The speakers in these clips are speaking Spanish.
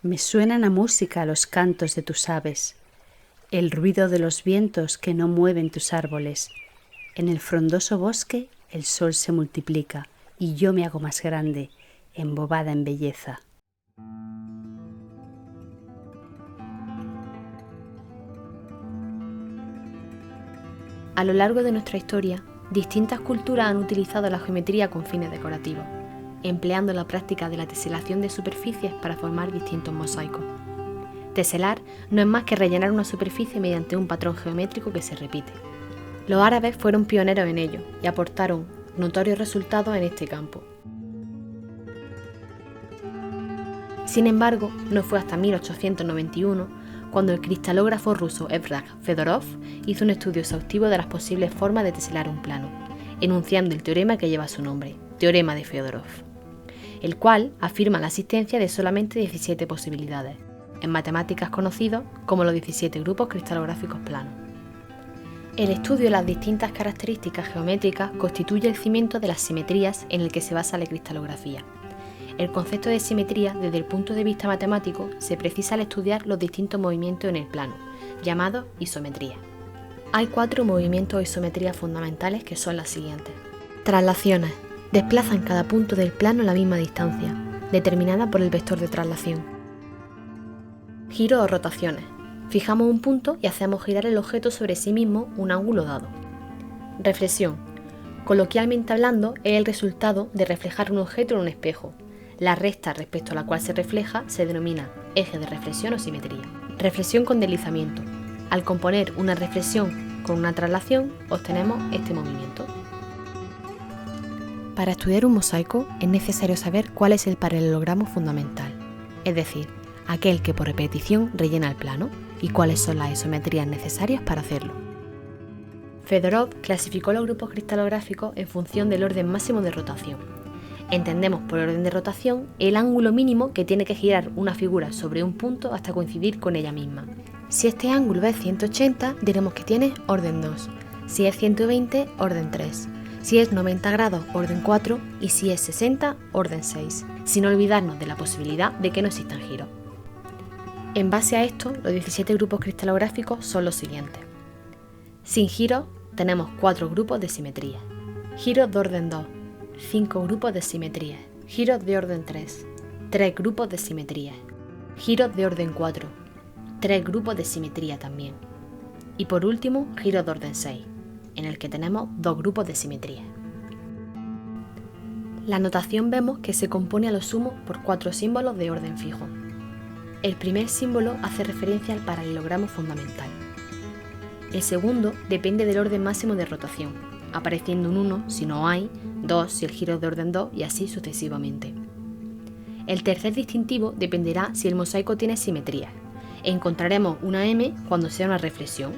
Me suenan a música los cantos de tus aves, el ruido de los vientos que no mueven tus árboles. En el frondoso bosque el sol se multiplica y yo me hago más grande, embobada en belleza. A lo largo de nuestra historia, distintas culturas han utilizado la geometría con fines decorativos, empleando la práctica de la teselación de superficies para formar distintos mosaicos. Teselar no es más que rellenar una superficie mediante un patrón geométrico que se repite. Los árabes fueron pioneros en ello y aportaron notorios resultados en este campo. Sin embargo, no fue hasta 1891 cuando el cristalógrafo ruso Evgeny Fedorov hizo un estudio exhaustivo de las posibles formas de teselar un plano, enunciando el teorema que lleva su nombre, Teorema de Fedorov, el cual afirma la existencia de solamente 17 posibilidades, en matemáticas conocidos como los 17 grupos cristalográficos planos. El estudio de las distintas características geométricas constituye el cimiento de las simetrías en el que se basa la cristalografía. El concepto de simetría, desde el punto de vista matemático, se precisa al estudiar los distintos movimientos en el plano, llamados isometrías. Hay 4 movimientos o isometrías fundamentales que son las siguientes. Traslaciones. Desplazan cada punto del plano a la misma distancia, determinada por el vector de traslación. Giro o rotaciones. Fijamos un punto y hacemos girar el objeto sobre sí mismo un ángulo dado. Reflexión. Coloquialmente hablando, es el resultado de reflejar un objeto en un espejo. La recta respecto a la cual se refleja se denomina eje de reflexión o simetría. Reflexión con deslizamiento. Al componer una reflexión con una traslación, obtenemos este movimiento. Para estudiar un mosaico es necesario saber cuál es el paralelogramo fundamental, es decir, aquel que por repetición rellena el plano, y cuáles son las isometrías necesarias para hacerlo. Fedorov clasificó los grupos cristalográficos en función del orden máximo de rotación. Entendemos por orden de rotación el ángulo mínimo que tiene que girar una figura sobre un punto hasta coincidir con ella misma. Si este ángulo es 180, diremos que tiene orden 2, si es 120, orden 3, si es 90 grados, orden 4 y si es 60, orden 6, sin olvidarnos de la posibilidad de que no existan giros. En base a esto, los 17 grupos cristalográficos son los siguientes. Sin giros, tenemos 4 grupos de simetría. Giros de orden 2, 5 grupos de simetría. Giros de orden 3, 3 grupos de simetría. Giros de orden 4, 3 grupos de simetría también. Y por último, giros de orden 6, en el que tenemos 2 grupos de simetría. La notación vemos que se compone a lo sumo por 4 símbolos de orden fijo. El primer símbolo hace referencia al paralelogramo fundamental. El segundo depende del orden máximo de rotación, apareciendo un 1 si no hay, 2 si el giro es de orden 2 y así sucesivamente. El tercer distintivo dependerá si el mosaico tiene simetría. Encontraremos una M cuando sea una reflexión,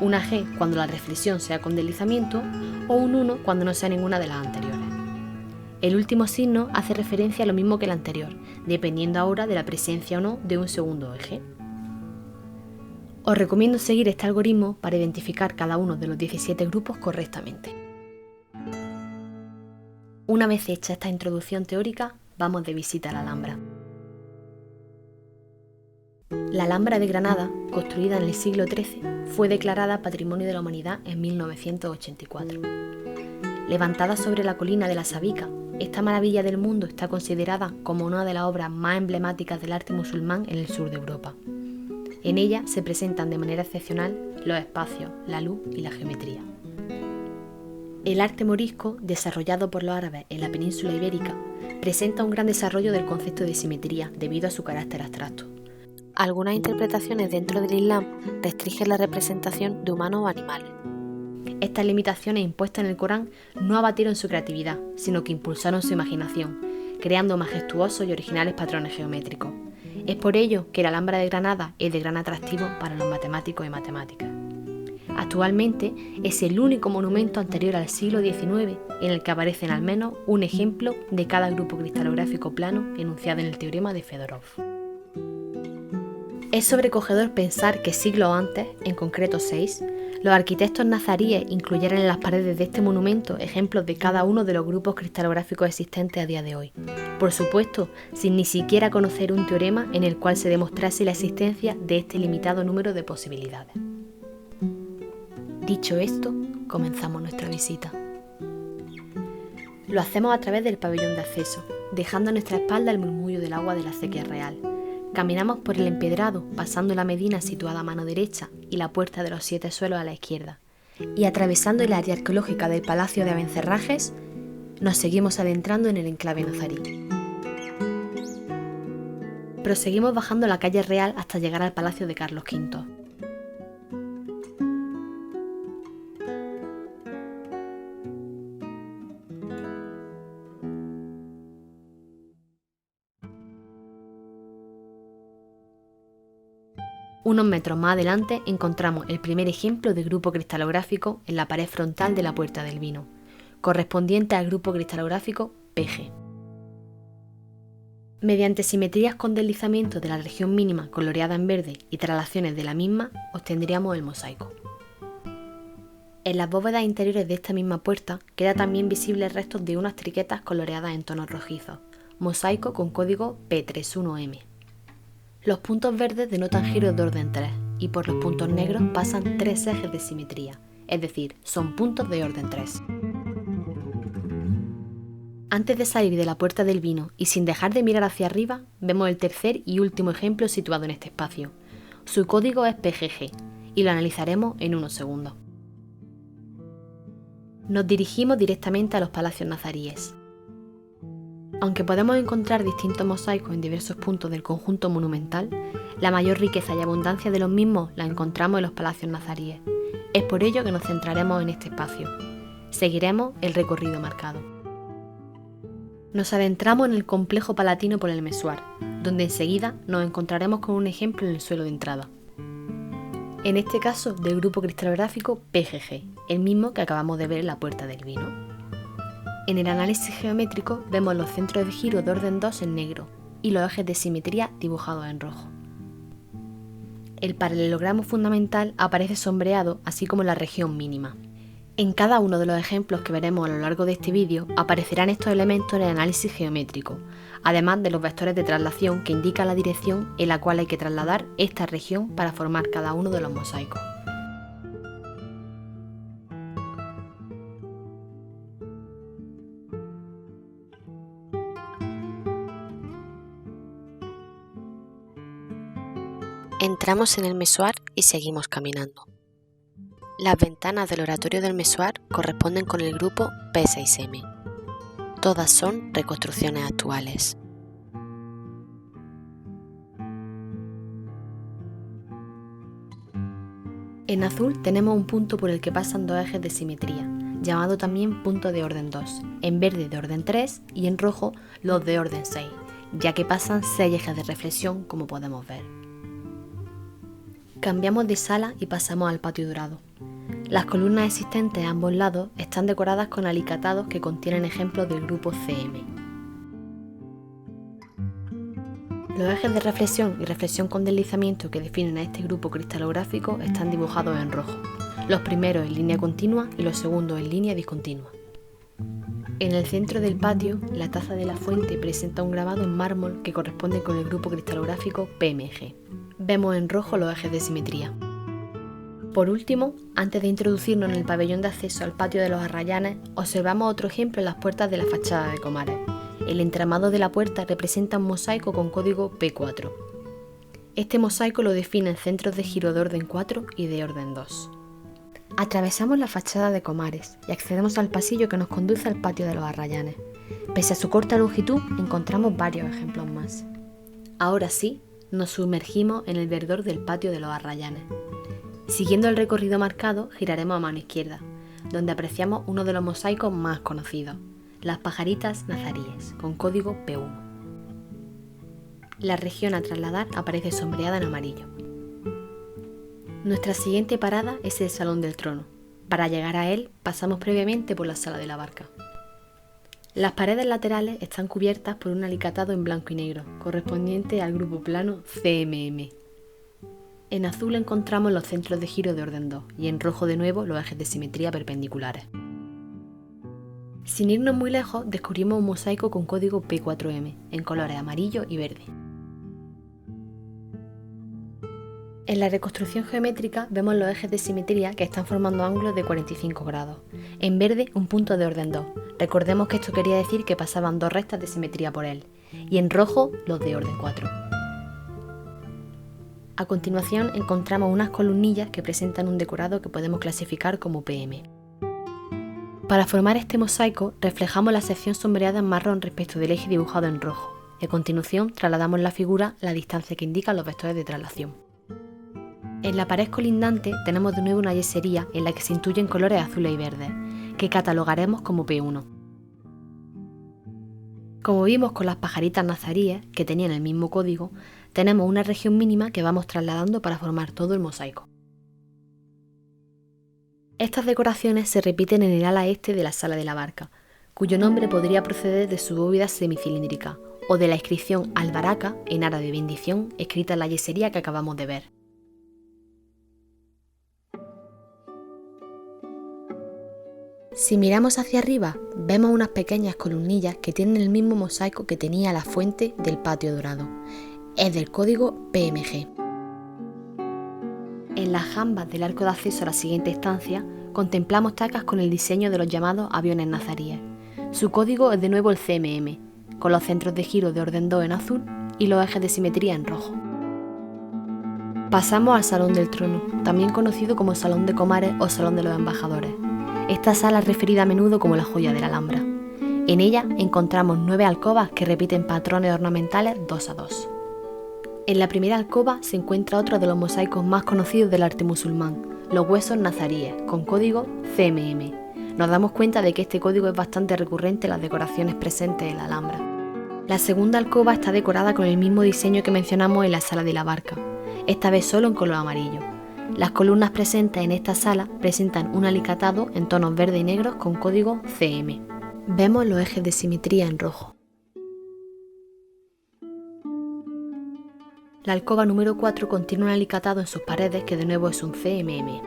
una G cuando la reflexión sea con deslizamiento o un 1 cuando no sea ninguna de las anteriores. El último signo hace referencia a lo mismo que el anterior, dependiendo ahora de la presencia o no de un segundo eje. Os recomiendo seguir este algoritmo para identificar cada uno de los 17 grupos correctamente. Una vez hecha esta introducción teórica, vamos de visita a la Alhambra. La Alhambra de Granada, construida en el siglo XIII, fue declarada Patrimonio de la Humanidad en 1984. Levantada sobre la colina de la Sabica, esta maravilla del mundo está considerada como una de las obras más emblemáticas del arte musulmán en el sur de Europa. En ella se presentan de manera excepcional los espacios, la luz y la geometría. El arte morisco, desarrollado por los árabes en la península ibérica, presenta un gran desarrollo del concepto de simetría debido a su carácter abstracto. Algunas interpretaciones dentro del Islam restringen la representación de humanos o animales. Estas limitaciones impuestas en el Corán no abatieron su creatividad, sino que impulsaron su imaginación, creando majestuosos y originales patrones geométricos. Es por ello que la Alhambra de Granada es de gran atractivo para los matemáticos y matemáticas. Actualmente es el único monumento anterior al siglo XIX en el que aparecen al menos un ejemplo de cada grupo cristalográfico plano enunciado en el teorema de Fedorov. Es sobrecogedor pensar que siglos antes, en concreto 6, Los arquitectos nazaríes incluyeron en las paredes de este monumento ejemplos de cada uno de los grupos cristalográficos existentes a día de hoy. Por supuesto, sin ni siquiera conocer un teorema en el cual se demostrase la existencia de este limitado número de posibilidades. Dicho esto, comenzamos nuestra visita. Lo hacemos a través del pabellón de acceso, dejando a nuestra espalda el murmullo del agua de la acequia real. Caminamos por el empedrado, pasando la medina situada a mano derecha y la puerta de los 7 suelos a la izquierda. Y atravesando el área arqueológica del Palacio de Abencerrajes, nos seguimos adentrando en el enclave nazarí. Proseguimos bajando la calle Real hasta llegar al Palacio de Carlos V. Unos metros más adelante encontramos el primer ejemplo de grupo cristalográfico en la pared frontal de la Puerta del Vino, correspondiente al grupo cristalográfico PG. Mediante simetrías con deslizamiento de la región mínima coloreada en verde y traslaciones de la misma, obtendríamos el mosaico. En las bóvedas interiores de esta misma puerta queda también visibles restos de unas triquetas coloreadas en tonos rojizos, mosaico con código P31M. Los puntos verdes denotan giros de orden 3 y por los puntos negros pasan 3 ejes de simetría, es decir, son puntos de orden 3. Antes de salir de la Puerta del Vino y sin dejar de mirar hacia arriba, vemos el tercer y último ejemplo situado en este espacio. Su código es PGG y lo analizaremos en unos segundos. Nos dirigimos directamente a los palacios nazaríes. Aunque podemos encontrar distintos mosaicos en diversos puntos del conjunto monumental, la mayor riqueza y abundancia de los mismos la encontramos en los palacios nazaríes. Es por ello que nos centraremos en este espacio. Seguiremos el recorrido marcado. Nos adentramos en el complejo palatino por el Messuar, donde enseguida nos encontraremos con un ejemplo en el suelo de entrada. En este caso del grupo cristalográfico PGG, el mismo que acabamos de ver en la Puerta del Vino. En el análisis geométrico vemos los centros de giro de orden 2 en negro y los ejes de simetría dibujados en rojo. El paralelogramo fundamental aparece sombreado, así como la región mínima. En cada uno de los ejemplos que veremos a lo largo de este vídeo aparecerán estos elementos en el análisis geométrico, además de los vectores de traslación que indican la dirección en la cual hay que trasladar esta región para formar cada uno de los mosaicos. Entramos en el Messuar y seguimos caminando. Las ventanas del oratorio del Messuar corresponden con el grupo P6M. Todas son reconstrucciones actuales. En azul tenemos un punto por el que pasan 2 ejes de simetría, llamado también punto de orden 2, en verde de orden 3 y en rojo los de orden 6, ya que pasan 6 ejes de reflexión como podemos ver. Cambiamos de sala y pasamos al patio dorado. Las columnas existentes a ambos lados están decoradas con alicatados que contienen ejemplos del grupo CM. Los ejes de reflexión y reflexión con deslizamiento que definen a este grupo cristalográfico están dibujados en rojo, los primeros en línea continua y los segundos en línea discontinua. En el centro del patio, la taza de la fuente presenta un grabado en mármol que corresponde con el grupo cristalográfico PMG. Vemos en rojo los ejes de simetría. Por último, antes de introducirnos en el pabellón de acceso al patio de los Arrayanes, observamos otro ejemplo en las puertas de la fachada de Comares. El entramado de la puerta representa un mosaico con código P4. Este mosaico lo definen centros de giro de orden 4 y de orden 2. Atravesamos la fachada de Comares y accedemos al pasillo que nos conduce al patio de los Arrayanes. Pese a su corta longitud, encontramos varios ejemplos más. Ahora sí, nos sumergimos en el verdor del patio de los Arrayanes. Siguiendo el recorrido marcado, giraremos a mano izquierda, donde apreciamos uno de los mosaicos más conocidos, las pajaritas nazaríes, con código P1. La región a trasladar aparece sombreada en amarillo. Nuestra siguiente parada es el Salón del Trono. Para llegar a él, pasamos previamente por la Sala de la Barca. Las paredes laterales están cubiertas por un alicatado en blanco y negro, correspondiente al grupo plano CMM. En azul encontramos los centros de giro de orden 2 y en rojo de nuevo los ejes de simetría perpendiculares. Sin irnos muy lejos, descubrimos un mosaico con código P4M, en colores amarillo y verde. En la reconstrucción geométrica vemos los ejes de simetría que están formando ángulos de 45 grados. En verde, un punto de orden 2. Recordemos que esto quería decir que pasaban dos rectas de simetría por él. Y en rojo, los de orden 4. A continuación encontramos unas columnillas que presentan un decorado que podemos clasificar como PM. Para formar este mosaico, reflejamos la sección sombreada en marrón respecto del eje dibujado en rojo. Y a continuación trasladamos la figura a la distancia que indican los vectores de traslación. En la pared colindante tenemos de nuevo una yesería en la que se intuyen colores azules y verdes, que catalogaremos como P1. Como vimos con las pajaritas nazaríes, que tenían el mismo código, tenemos una región mínima que vamos trasladando para formar todo el mosaico. Estas decoraciones se repiten en el ala este de la sala de la barca, cuyo nombre podría proceder de su bóveda semicilíndrica o de la inscripción Albaraka en árabe bendición escrita en la yesería que acabamos de ver. Si miramos hacia arriba, vemos unas pequeñas columnillas que tienen el mismo mosaico que tenía la fuente del patio dorado. Es del código PMG. En las jambas del arco de acceso a la siguiente estancia, contemplamos tacas con el diseño de los llamados aviones nazaríes. Su código es de nuevo el CMM, con los centros de giro de orden 2 en azul y los ejes de simetría en rojo. Pasamos al Salón del Trono, también conocido como Salón de Comares o Salón de los Embajadores. Esta sala es referida a menudo como la joya de la Alhambra. En ella encontramos 9 alcobas que repiten patrones ornamentales 2 a 2. En la primera alcoba se encuentra otro de los mosaicos más conocidos del arte musulmán, los huesos nazaríes, con código CMM. Nos damos cuenta de que este código es bastante recurrente en las decoraciones presentes en la Alhambra. La segunda alcoba está decorada con el mismo diseño que mencionamos en la sala de la barca, esta vez solo en color amarillo. Las columnas presentes en esta sala presentan un alicatado en tonos verde y negros con código CM. Vemos los ejes de simetría en rojo. La alcoba número 4 contiene un alicatado en sus paredes que de nuevo es un CMM.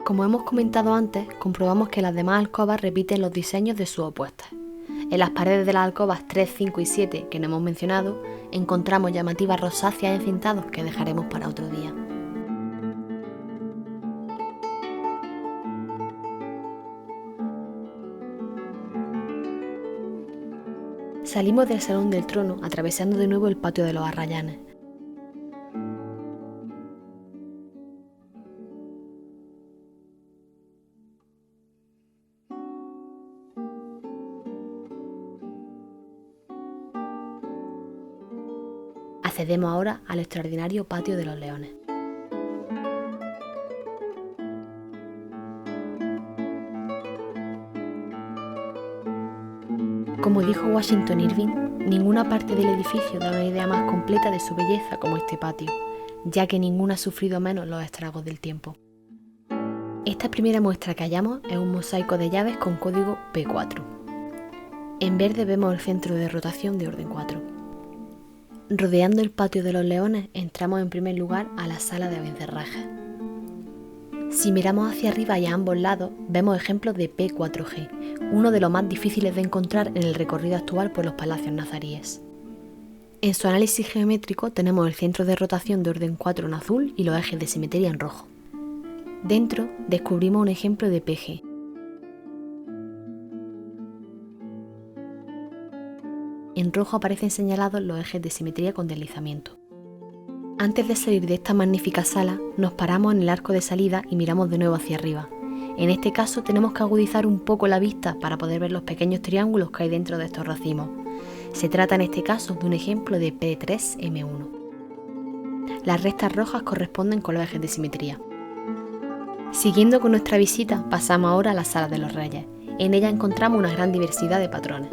Como hemos comentado antes, comprobamos que las demás alcobas repiten los diseños de sus opuestas. En las paredes de las alcobas 3, 5 y 7 que no hemos mencionado, encontramos llamativas rosáceas encintados que dejaremos para otro día. Salimos del Salón del Trono atravesando de nuevo el patio de los Arrayanes. Accedemos ahora al extraordinario patio de los Leones. Como dijo Washington Irving, ninguna parte del edificio da una idea más completa de su belleza como este patio, ya que ninguna ha sufrido menos los estragos del tiempo. Esta primera muestra que hallamos es un mosaico de llaves con código P4. En verde vemos el centro de rotación de orden 4. Rodeando el patio de los Leones, entramos en primer lugar a la sala de abencerrajes. Si miramos hacia arriba y a ambos lados, vemos ejemplos de P4G, uno de los más difíciles de encontrar en el recorrido actual por los palacios nazaríes. En su análisis geométrico tenemos el centro de rotación de orden 4 en azul y los ejes de simetría en rojo. Dentro descubrimos un ejemplo de PG. En rojo aparecen señalados los ejes de simetría con deslizamiento. Antes de salir de esta magnífica sala, nos paramos en el arco de salida y miramos de nuevo hacia arriba. En este caso tenemos que agudizar un poco la vista para poder ver los pequeños triángulos que hay dentro de estos racimos. Se trata en este caso de un ejemplo de P3M1. Las rectas rojas corresponden con los ejes de simetría. Siguiendo con nuestra visita, pasamos ahora a la sala de los Reyes. En ella encontramos una gran diversidad de patrones.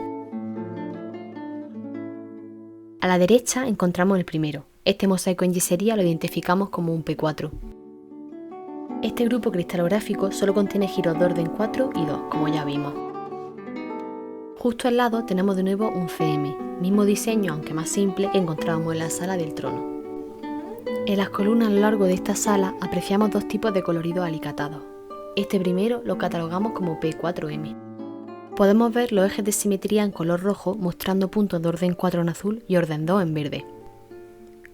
A la derecha encontramos el primero. Este mosaico en yesería lo identificamos como un P4. Este grupo cristalográfico solo contiene giros de orden 4 y 2, como ya vimos. Justo al lado tenemos de nuevo un CM, mismo diseño aunque más simple que encontrábamos en la sala del trono. En las columnas a lo largo de esta sala apreciamos dos tipos de coloridos alicatados. Este primero lo catalogamos como P4M. Podemos ver los ejes de simetría en color rojo mostrando puntos de orden 4 en azul y orden 2 en verde.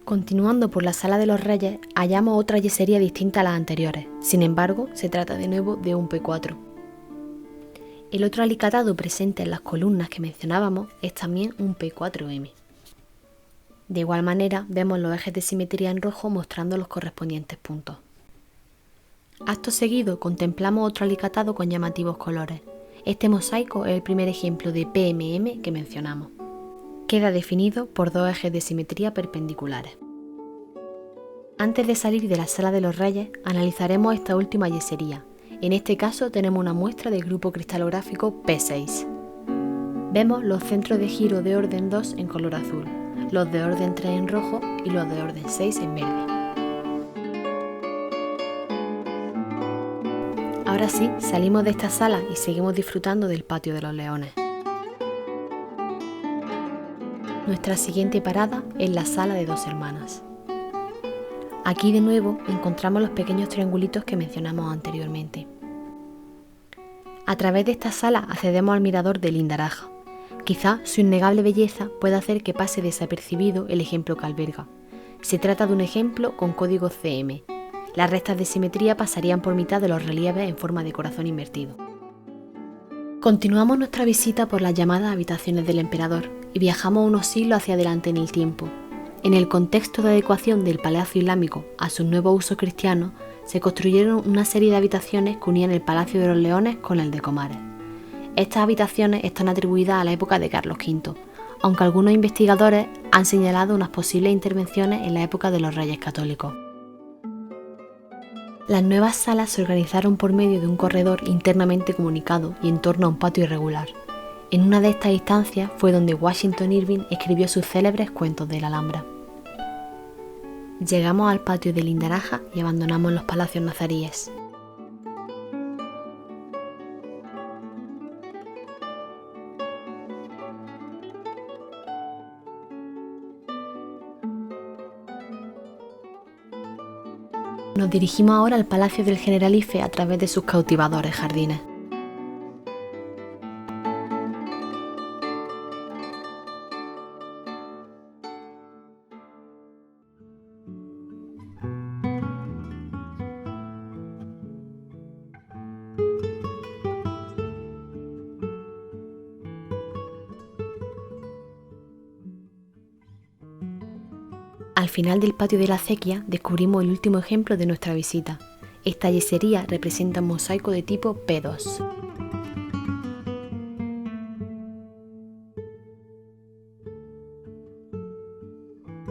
Continuando por la sala de los reyes hallamos otra yesería distinta a las anteriores, sin embargo se trata de nuevo de un P4. El otro alicatado presente en las columnas que mencionábamos es también un P4M. De igual manera vemos los ejes de simetría en rojo mostrando los correspondientes puntos. Acto seguido contemplamos otro alicatado con llamativos colores. Este mosaico es el primer ejemplo de PMM que mencionamos. Queda definido por dos ejes de simetría perpendiculares. Antes de salir de la sala de los reyes, analizaremos esta última yesería. En este caso tenemos una muestra del grupo cristalográfico P6. Vemos los centros de giro de orden 2 en color azul, los de orden 3 en rojo y los de orden 6 en verde. Ahora sí, salimos de esta sala y seguimos disfrutando del patio de los leones. Nuestra siguiente parada es la sala de dos hermanas. Aquí de nuevo encontramos los pequeños triangulitos que mencionamos anteriormente. A través de esta sala accedemos al mirador de Lindaraja. Quizá su innegable belleza pueda hacer que pase desapercibido el ejemplo que alberga. Se trata de un ejemplo con código CM. Las rectas de simetría pasarían por mitad de los relieves en forma de corazón invertido. Continuamos nuestra visita por las llamadas habitaciones del emperador y viajamos unos siglos hacia adelante en el tiempo. En el contexto de adecuación del palacio islámico a sus nuevos usos cristianos, se construyeron una serie de habitaciones que unían el Palacio de los Leones con el de Comares. Estas habitaciones están atribuidas a la época de Carlos V, aunque algunos investigadores han señalado unas posibles intervenciones en la época de los Reyes Católicos. Las nuevas salas se organizaron por medio de un corredor internamente comunicado y en torno a un patio irregular. En una de estas instancias fue donde Washington Irving escribió sus célebres cuentos de la Alhambra. Llegamos al patio de Lindaraja y abandonamos los palacios nazaríes. Nos dirigimos ahora al Palacio del Generalife a través de sus cautivadores jardines. Al final del patio de la acequia descubrimos el último ejemplo de nuestra visita. Esta yesería representa un mosaico de tipo P2.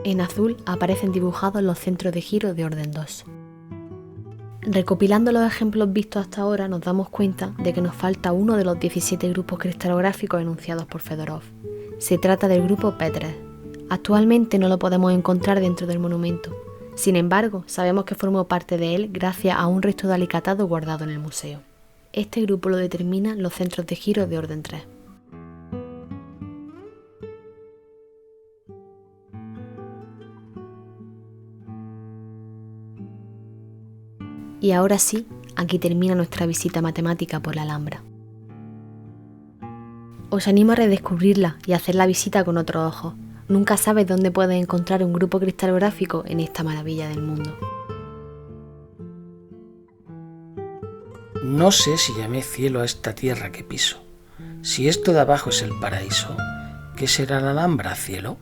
En azul aparecen dibujados los centros de giro de orden 2. Recopilando los ejemplos vistos hasta ahora nos damos cuenta de que nos falta uno de los 17 grupos cristalográficos enunciados por Fedorov. Se trata del grupo P3. Actualmente no lo podemos encontrar dentro del monumento. Sin embargo, sabemos que formó parte de él gracias a un resto de alicatado guardado en el museo. Este grupo lo determinan los centros de giro de orden 3. Y ahora sí, aquí termina nuestra visita matemática por la Alhambra. Os animo a redescubrirla y a hacer la visita con otros ojos. Nunca sabes dónde puedes encontrar un grupo cristalográfico en esta maravilla del mundo. No sé si llamé cielo a esta tierra que piso. Si esto de abajo es el paraíso, ¿qué será la Alhambra, cielo?